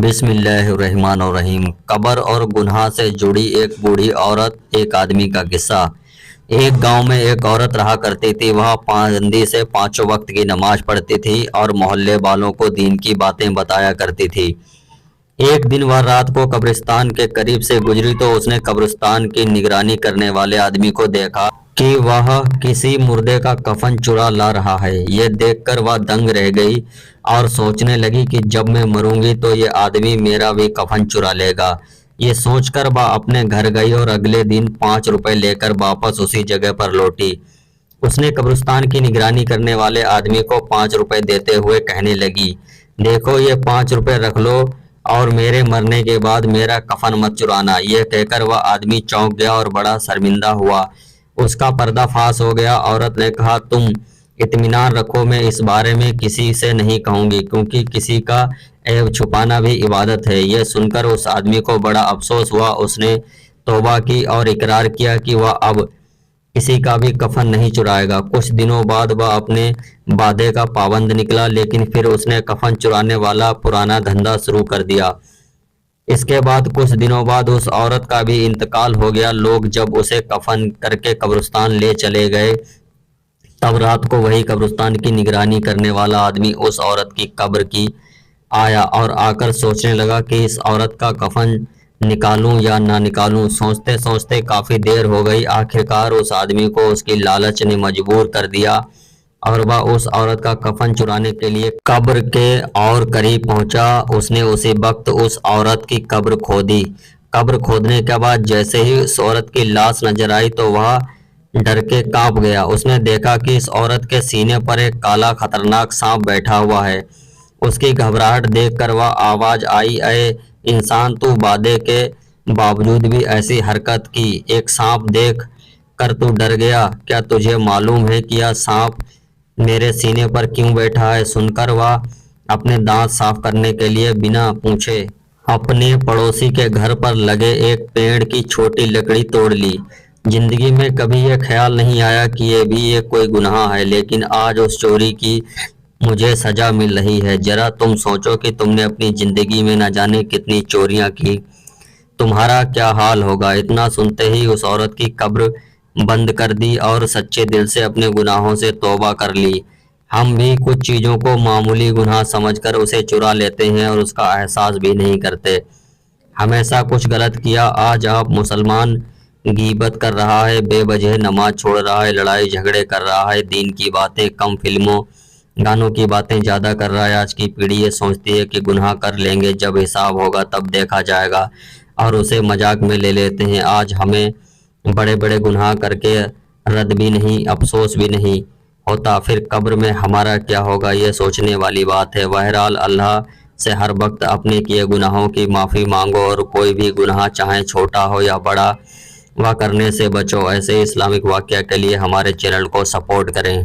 بسم اللہ الرحمن الرحیم۔ قبر اور گناہ سے جڑی ایک بوڑھی عورت ایک آدمی کا قصہ۔ ایک گاؤں میں ایک عورت رہا کرتی تھی۔ وہ پابندی سے 5 وقت کی نماز پڑھتی تھی اور محلے والوں کو دین کی باتیں بتایا کرتی تھی۔ ایک دن وہ رات کو قبرستان کے قریب سے گزری تو اس نے قبرستان کی نگرانی کرنے والے آدمی کو دیکھا کہ وہ کسی مردے کا کفن چرا لا رہا ہے۔ یہ دیکھ کر وہ دنگ رہ گئی اور سوچنے لگی کہ جب میں مروں گی تو یہ آدمی میرا بھی کفن چرا لے گا۔ یہ سوچ کر وہ اپنے گھر گئی اور اگلے دن 5 روپے لے کر واپس اسی جگہ پر لوٹی۔ اس نے قبرستان کی نگرانی کرنے والے آدمی کو 5 روپے دیتے ہوئے کہنے لگی، دیکھو یہ 5 روپے رکھ لو اور میرے مرنے کے بعد میرا کفن مت چرانا۔ یہ کہہ کر وہ آدمی چونک گیا اور بڑا شرمندہ ہوا۔ اس کا پردہ فاش ہو گیا۔ عورت نے کہا، تم اطمینان رکھو، میں اس بارے میں کسی سے نہیں کہوں گی، کیونکہ کسی کا عیب چھپانا بھی عبادت ہے۔ یہ سن کر اس آدمی کو بڑا افسوس ہوا۔ اس نے توبہ کی اور اقرار کیا کہ وہ اب کسی کا بھی کفن نہیں چرائے گا۔ کچھ دنوں بعد وہ اپنے وعدے کا پابند نکلا، لیکن پھر اس نے کفن چرانے والا پرانا دھندا شروع کر دیا۔ اس کے بعد کچھ دنوں بعد اس عورت کا بھی انتقال ہو گیا۔ لوگ جب اسے کفن کر کے قبرستان لے چلے گئے تب رات کو وہی قبرستان کی نگرانی کرنے والا آدمی اس عورت کی قبر کی آیا اور آ کر سوچنے لگا کہ اس عورت کا کفن نکالوں یا نہ نکالوں۔ سوچتے سوچتے کافی دیر ہو گئی۔ آخرکار اس آدمی کو اس کی لالچ نے مجبور کر دیا اور وہ اس عورت کا کفن چرانے کے لیے قبر کے اور قریب پہنچا۔ اس نے اسی وقت اس عورت کی قبر کھودی۔ قبر کھودنے کے بعد جیسے ہی اس عورت کی لاش نظر آئی تو وہ ڈر کے کانپ گیا۔ اس نے دیکھا کہ اس عورت کے سینے پر ایک کالا خطرناک سانپ بیٹھا ہوا ہے۔ اس کی گھبراہٹ دیکھ کر وہ آواز آئی، اے انسان، تو وعدے کے باوجود بھی ایسی حرکت کی، ایک سانپ دیکھ کر تو ڈر گیا، کیا تجھے معلوم ہے کہ یہ سانپ میرے سینے پر کیوں بیٹھا ہے؟ سن کر وہ اپنے دانت صاف کرنے کے لیے بنا پوچھے اپنے پڑوسی کے گھر پر لگے ایک پیڑ کی چھوٹی لکڑی توڑ لی۔ زندگی میں کبھی یہ خیال نہیں آیا کہ یہ بھی ایک کوئی گناہ ہے، لیکن آج اس چوری کی مجھے سزا مل رہی ہے۔ ذرا تم سوچو کہ تم نے اپنی زندگی میں نہ جانے کتنی چوریاں کی، تمہارا کیا حال ہوگا۔ اتنا سنتے ہی اس عورت کی قبر بند کر دی اور سچے دل سے اپنے گناہوں سے توبہ کر لی۔ ہم بھی کچھ چیزوں کو معمولی گناہ سمجھ کر اسے چرا لیتے ہیں اور اس کا احساس بھی نہیں کرتے۔ ہمیشہ کچھ غلط کیا۔ آج آپ مسلمان غیبت کر رہا ہے، بے وجہ نماز چھوڑ رہا ہے، لڑائی جھگڑے کر رہا ہے، دین کی باتیں کم، فلموں گانوں کی باتیں زیادہ کر رہا ہے۔ آج کی پیڑھی یہ سوچتی ہے کہ گناہ کر لیں گے، جب حساب ہوگا تب دیکھا جائے گا، اور اسے مذاق میں لے لیتے ہیں۔ آج ہمیں بڑے بڑے گناہ کر کے رد بھی نہیں، افسوس بھی نہیں ہوتا، پھر قبر میں ہمارا کیا ہوگا، یہ سوچنے والی بات ہے۔ بہرحال اللہ سے ہر وقت اپنے کیے گناہوں کی معافی مانگو اور کوئی بھی گناہ چاہے چھوٹا ہو یا بڑا وہ کرنے سے بچو۔ ایسے اسلامک واقعہ کے لیے ہمارے چینل کو سپورٹ کریں۔